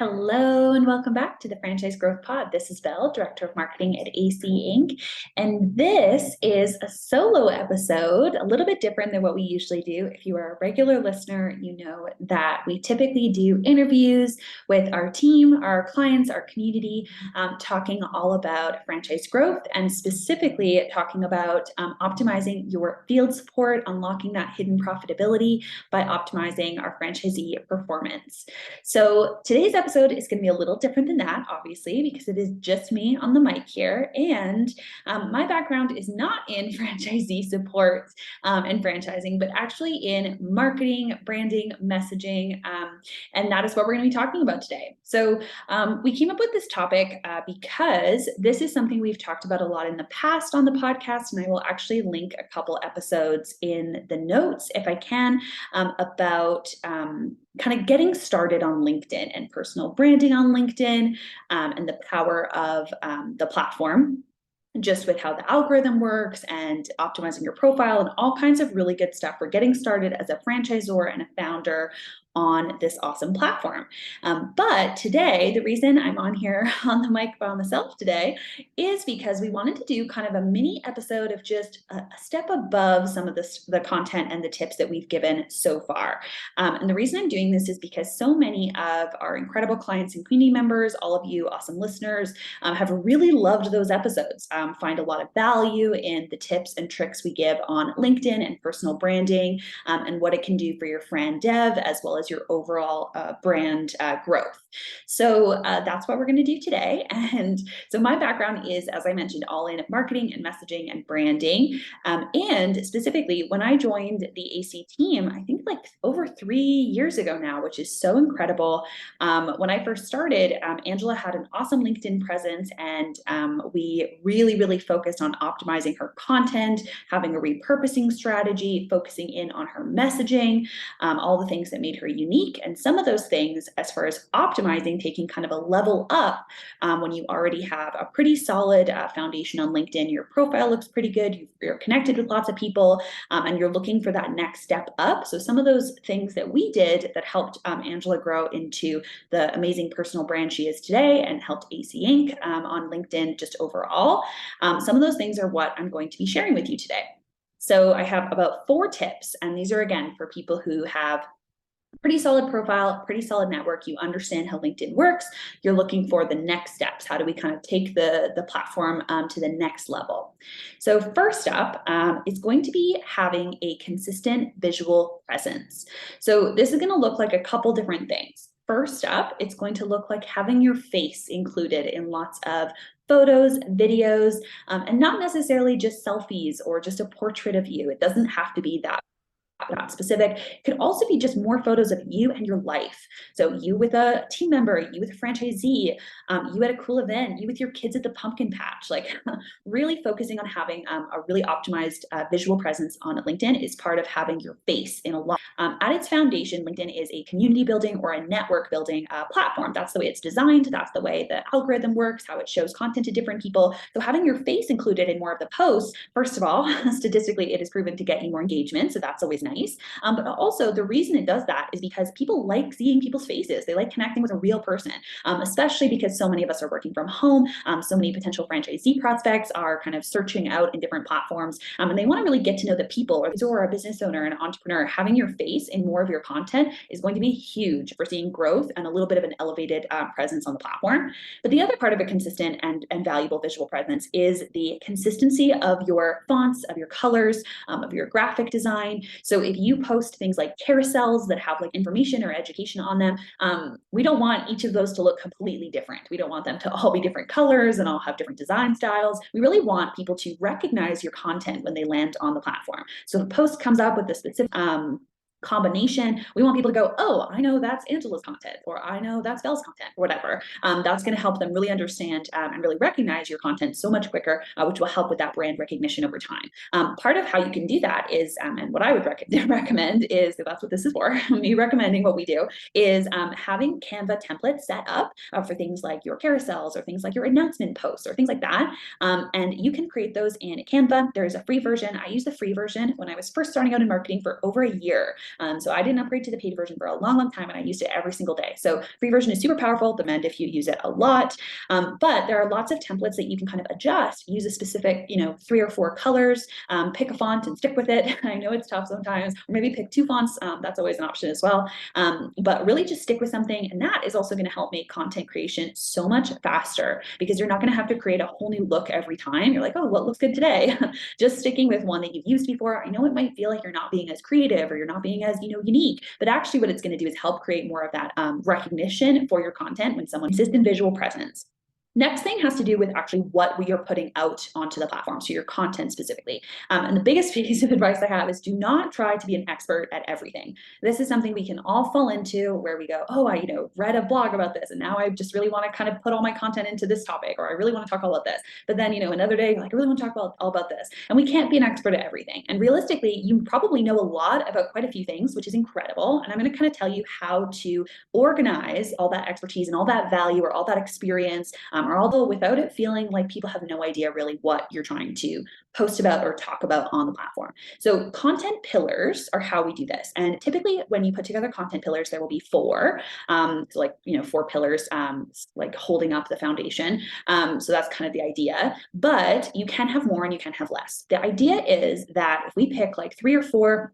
Hello and welcome back to the Franchise Growth Pod. This is Belle, Director of Marketing at AC Inc. And this is a solo episode, a little bit different than what we usually do. If you are a regular listener, you know that we typically do interviews with our team, our clients, our community, talking all about franchise growth and specifically talking about optimizing your field support, unlocking that hidden profitability by optimizing our franchisee performance. So today's episode is going to be a little different than that, obviously, because it is just me on the mic here. And my background is not in franchisee support and franchising, but actually in marketing, branding, messaging. And that is what we're going to be talking about today. So we came up with this topic because this is something we've talked about a lot in the past on the podcast. And I will actually link a couple episodes in the notes if I can about kind of getting started on LinkedIn and personal branding on LinkedIn and the power of the platform, just with how the algorithm works and optimizing your profile and all kinds of really good stuff for getting started as a franchisor and a founder on this awesome platform. But today, the reason I'm on here on the mic by myself today is because we wanted to do kind of a mini episode of just a step above some of the content and the tips that we've given so far. And the reason I'm doing this is because so many of our incredible clients and community members, all of you awesome listeners, have really loved those episodes, find a lot of value in the tips and tricks we give on LinkedIn and personal branding and what it can do for your brand dev as well as your overall brand growth. So that's what we're going to do today. And so my background is, as I mentioned, all in marketing and messaging and branding. And specifically, when I joined the AC team, I think like over 3 years ago now, which is so incredible. When I first started, Angela had an awesome LinkedIn presence, and we really focused on optimizing her content, having a repurposing strategy, focusing in on her messaging, all the things that made her unique. And some of those things, as far as optimizing, taking kind of a level up when you already have a pretty solid foundation on LinkedIn, your profile looks pretty good, you're connected with lots of people, and you're looking for that next step up. So some of those things that we did that helped Angela grow into the amazing personal brand she is today and helped AC Inc. On LinkedIn just overall. Some of those things are what I'm going to be sharing with you today. So I have about 4 tips, and these are, again, for people who have pretty solid profile, pretty solid network. You understand how LinkedIn works. You're looking for the next steps. How do we kind of take the platform to the next level? So first up, it's going to be having a consistent visual presence. So this is going to look like a couple different things. First up, it's going to look like having your face included in lots of photos, videos, and not necessarily just selfies or just a portrait of you. It doesn't have to be that specific. It could also be just more photos of you and your life. So you with a team member, you with a franchisee, you at a cool event, you with your kids at the pumpkin patch, like really focusing on having a really optimized visual presence on LinkedIn is part of having your face in a lot. At its foundation, LinkedIn is a community building or a network building platform. That's the way it's designed. That's the way the algorithm works, how it shows content to different people. So having your face included in more of the posts, first of all, statistically, it is proven to get you more engagement. So that's always nice. But also the reason it does that is because people like seeing people's faces. They like connecting with a real person, especially because so many of us are working from home. So many potential franchisee prospects are kind of searching out in different platforms, and they want to really get to know the people, or a business owner, an entrepreneur. Having your face in more of your content is going to be huge for seeing growth and a little bit of an elevated presence on the platform. But the other part of a consistent and valuable visual presence is the consistency of your fonts, of your colors, of your graphic design. So if you post things like carousels that have like information or education on them, we don't want each of those to look completely different. We don't want them to all be different colors and all have different design styles. We really want people to recognize your content when they land on the platform. So if a post comes up with a specific combination, we want people to go, oh, I know that's Angela's content, or I know that's Belle's content, or whatever. That's going to help them really understand and really recognize your content so much quicker, which will help with that brand recognition over time. Part of how you can do that is, and what I would recommend is, if that's what this is for, me recommending what we do, is having Canva templates set up for things like your carousels or things like your announcement posts or things like that. And you can create those in Canva. There's a free version. I used the free version when I was first starting out in marketing for over a year. So I didn't upgrade to the paid version for a long, long time, and I used it every single day. So free version is super powerful, recommend if you use it a lot. But there are lots of templates that you can kind of adjust, use a specific, 3 or 4 colors, pick a font and stick with it. I know it's tough sometimes, or maybe pick 2 fonts. That's always an option as well. But really just stick with something. And that is also going to help make content creation so much faster, because you're not going to have to create a whole new look every time. You're like, oh, what looks good today? Just sticking with one that you've used before. I know it might feel like you're not being as creative or you're not being as, unique, but actually what it's going to do is help create more of that recognition for your content when someone consistent visual presence. Next thing has to do with actually what we are putting out onto the platform, so your content specifically. And the biggest piece of advice I have is do not try to be an expert at everything. This is something we can all fall into, where we go, oh, I read a blog about this, and now I just really want to kind of put all my content into this topic, or I really want to talk all about this. But then, another day, like, I really want to talk all about this. And we can't be an expert at everything. And realistically, you probably know a lot about quite a few things, which is incredible. And I'm going to kind of tell you how to organize all that expertise and all that value or all that experience, or although without it feeling like people have no idea really what you're trying to post about or talk about on the platform. So content pillars are how we do this. And typically when you put together content pillars, there will be 4, so like, 4 pillars, like holding up the foundation. So that's kind of the idea, but you can have more and you can have less. The idea is that if we pick like 3 or 4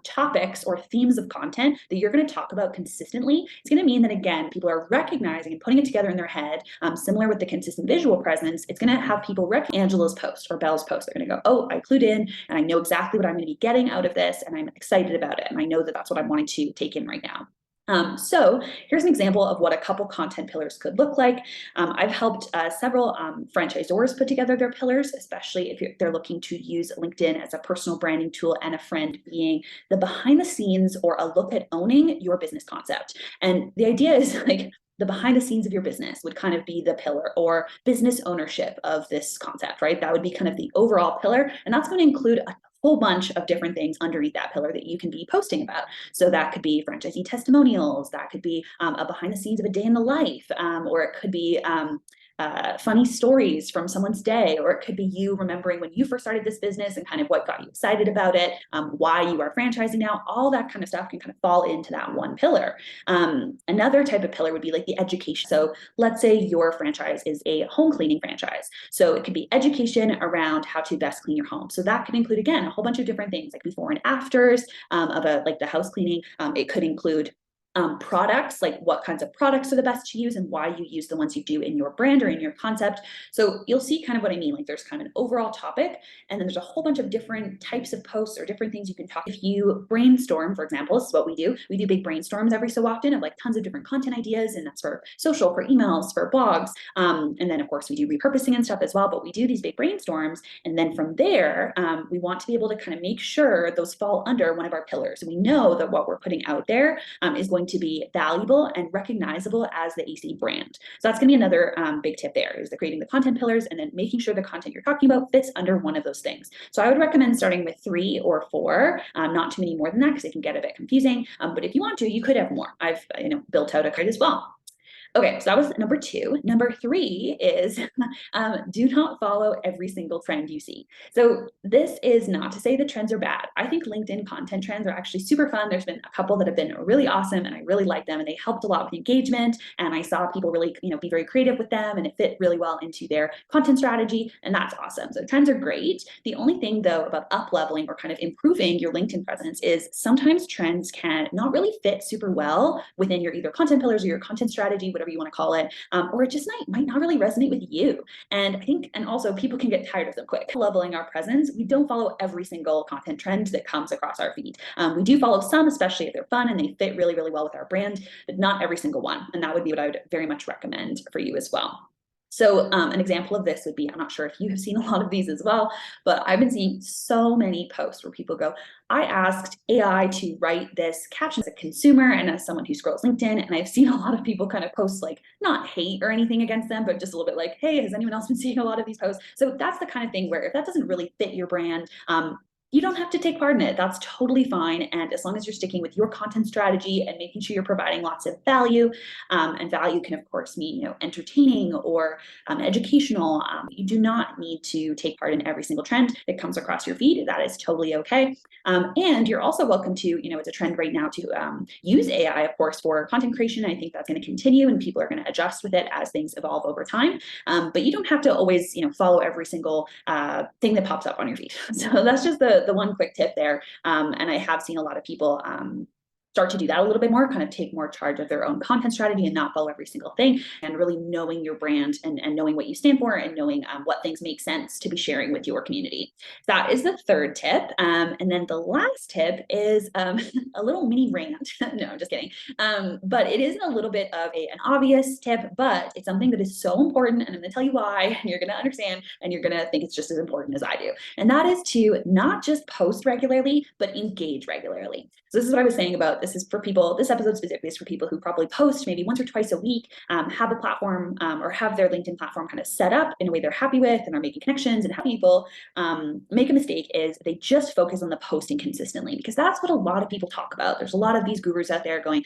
topics or themes of content that you're going to talk about consistently, it's going to mean that, again, people are recognizing and putting it together in their head, similar with the consistent visual presence. It's going to have people recognize Angela's post or Belle's post. They're going to go, oh, I clued in and I know exactly what I'm going to be getting out of this, and I'm excited about it, and I know that that's what I'm wanting to take in right now. So here's an example of what a couple content pillars could look like. I've helped several franchisors put together their pillars, especially if they're looking to use LinkedIn as a personal branding tool, and a friend being the behind the scenes or a look at owning your business concept. And the idea is like, the behind the scenes of your business would kind of be the pillar, or business ownership of this concept, right? That would be kind of the overall pillar. And that's going to include a whole bunch of different things underneath that pillar that you can be posting about. So that could be franchisee testimonials, that could be a behind the scenes of a day in the life, or it could be funny stories from someone's day, or it could be you remembering when you first started this business and kind of what got you excited about it, why you are franchising now. All that kind of stuff can kind of fall into that one pillar. Another type of pillar would be like the education. So let's say your franchise is a home cleaning franchise. So it could be education around how to best clean your home. So that could include, again, a whole bunch of different things, like before and afters of like the house cleaning. It could include products, like what kinds of products are the best to use and why you use the ones you do in your brand or in your concept. So you'll see kind of what I mean. Like there's kind of an overall topic, and then there's a whole bunch of different types of posts or different things you can talk. If you brainstorm, for example, this is what we do. We do big brainstorms every so often of like tons of different content ideas, and that's for social, for emails, for blogs. And then of course we do repurposing and stuff as well, but we do these big brainstorms. And then from there, we want to be able to kind of make sure those fall under one of our pillars. And we know that what we're putting out there is going to be valuable and recognizable as the AC brand. So that's going to be another big tip there, is creating the content pillars and then making sure the content you're talking about fits under one of those things. So I would recommend starting with 3 or 4, not too many more than that, because it can get a bit confusing. But if you want to, you could have more. I've built out a card as well. Okay, so that was number 2. Number 3 is do not follow every single trend you see. So this is not to say the trends are bad. I think LinkedIn content trends are actually super fun. There's been a couple that have been really awesome, and I really like them, and they helped a lot with engagement. And I saw people really, be very creative with them, and it fit really well into their content strategy, and that's awesome. So trends are great. The only thing though about up-leveling or kind of improving your LinkedIn presence is sometimes trends can not really fit super well within your either content pillars or your content strategy, whatever you want to call it, or it just might not really resonate with you. And I think, and also people can get tired of them quick. Leveling our presence, we don't follow every single content trend that comes across our feed. We do follow some, especially if they're fun and they fit really, really well with our brand, but not every single one. And that would be what I would very much recommend for you as well. So an example of this would be, I'm not sure if you have seen a lot of these as well, but I've been seeing so many posts where people go, I asked AI to write this caption as a consumer and as someone who scrolls LinkedIn. And I've seen a lot of people kind of post, like, not hate or anything against them, but just a little bit like, hey, has anyone else been seeing a lot of these posts? So that's the kind of thing where if that doesn't really fit your brand, you don't have to take part in it. That's totally fine. And as long as you're sticking with your content strategy and making sure you're providing lots of value, and value can of course mean, entertaining or educational. You do not need to take part in every single trend that comes across your feed. That is totally okay. And you're also welcome to, it's a trend right now to use AI, of course, for content creation. I think that's going to continue, and people are going to adjust with it as things evolve over time. But you don't have to always, follow every single thing that pops up on your feed. So that's just the one quick tip there. And I have seen a lot of people start to do that a little bit more, kind of take more charge of their own content strategy and not follow every single thing, and really knowing your brand and knowing what you stand for, and knowing what things make sense to be sharing with your community. That is the third tip. And then the last tip is a little mini rant. No, I'm just kidding. But it is a little bit of an obvious tip, but it's something that is so important, and I'm going to tell you why, and you're going to understand, and you're going to think it's just as important as I do. And that is to not just post regularly, but engage regularly. So this is what I was saying about, this is for people, this episode specifically is for people who probably post maybe once or twice a week, have a platform or have their LinkedIn platform kind of set up in a way they're happy with and are making connections and have people. Make a mistake is they just focus on the posting consistently, because that's what a lot of people talk about. There's a lot of these gurus out there going,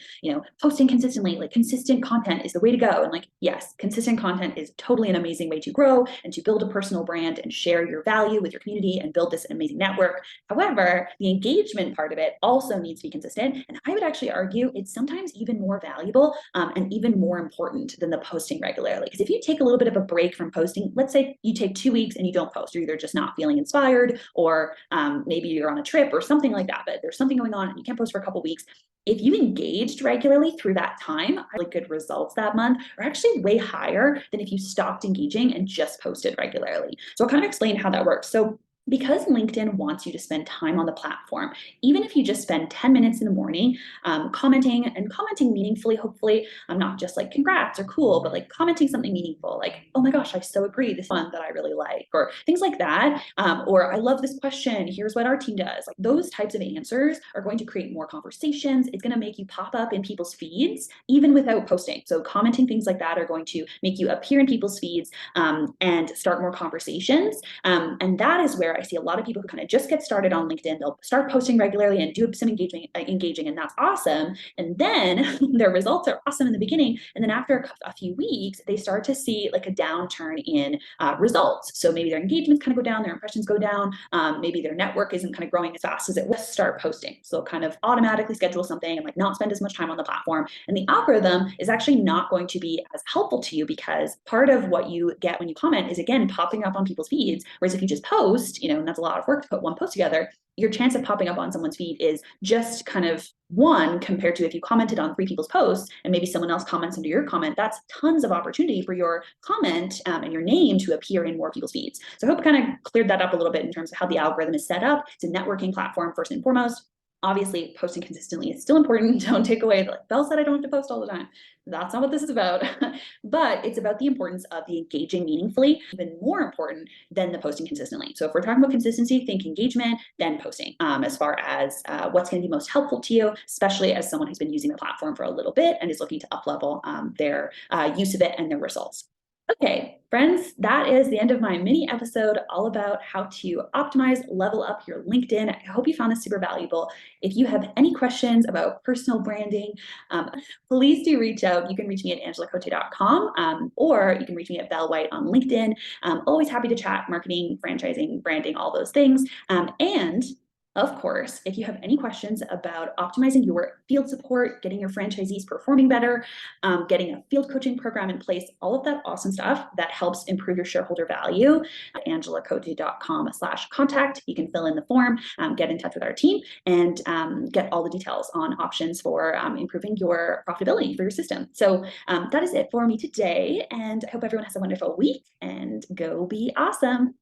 posting consistently, like consistent content is the way to go. And like, yes, consistent content is totally an amazing way to grow and to build a personal brand and share your value with your community and build this amazing network. However, the engagement part of it also needs to be consistent. And I would actually argue it's sometimes even more valuable and even more important than the posting regularly. Because if you take a little bit of a break from posting, let's say you take 2 weeks and you don't post, you're either just not feeling inspired, or maybe you're on a trip or something like that, but there's something going on and you can't post for a couple weeks. If you engaged regularly through that time, really good results that month are actually way higher than if you stopped engaging and just posted regularly. So I'll kind of explain how that works. So because LinkedIn wants you to spend time on the platform, even if you just spend 10 minutes in the morning commenting meaningfully, hopefully, not just like congrats or cool, but like commenting something meaningful, like, oh my gosh, I so agree, this one that I really like, or things like that, or I love this question, here's what our team does. Like those types of answers are going to create more conversations. It's going to make you pop up in people's feeds even without posting. So commenting things like that are going to make you appear in people's feeds and start more conversations. And that is where I see a lot of people who kind of just get started on LinkedIn. They'll start posting regularly and do some engaging, and that's awesome. And then their results are awesome in the beginning. And then after a few weeks, they start to see like a downturn in results. So maybe their engagements kind of go down, their impressions go down. Maybe their network isn't kind of growing as fast as it was. Start posting. So kind of automatically schedule something and like not spend as much time on the platform. And the algorithm is actually not going to be as helpful to you, because part of what you get when you comment is, again, popping up on people's feeds. Whereas if you just post, and that's a lot of work to put one post together, your chance of popping up on someone's feed is just kind of one compared to if you commented on 3 people's posts and maybe someone else comments under your comment. That's tons of opportunity for your comment and your name to appear in more people's feeds. So I hope I kind of cleared that up a little bit in terms of how the algorithm is set up. It's a networking platform first and foremost. Obviously, posting consistently is still important. Don't take away, like Belle said, I don't have to post all the time. That's not what this is about. But it's about the importance of the engaging meaningfully, even more important than the posting consistently. So if we're talking about consistency, think engagement, then posting, as far as what's going to be most helpful to you, especially as someone who's been using the platform for a little bit and is looking to up-level their use of it and their results. Okay, friends, that is the end of my mini episode all about how to optimize, level up your LinkedIn. I hope you found this super valuable. If you have any questions about personal branding, please do reach out. You can reach me at angelacote.com, or you can reach me at Belle White on LinkedIn. Always happy to chat marketing, franchising, branding, all those things. And of course, if you have any questions about optimizing your field support, getting your franchisees performing better, getting a field coaching program in place, all of that awesome stuff that helps improve your shareholder value, at angelacote.com/contact. You can fill in the form, get in touch with our team, and get all the details on options for improving your profitability for your system. So that is it for me today. And I hope everyone has a wonderful week, and go be awesome.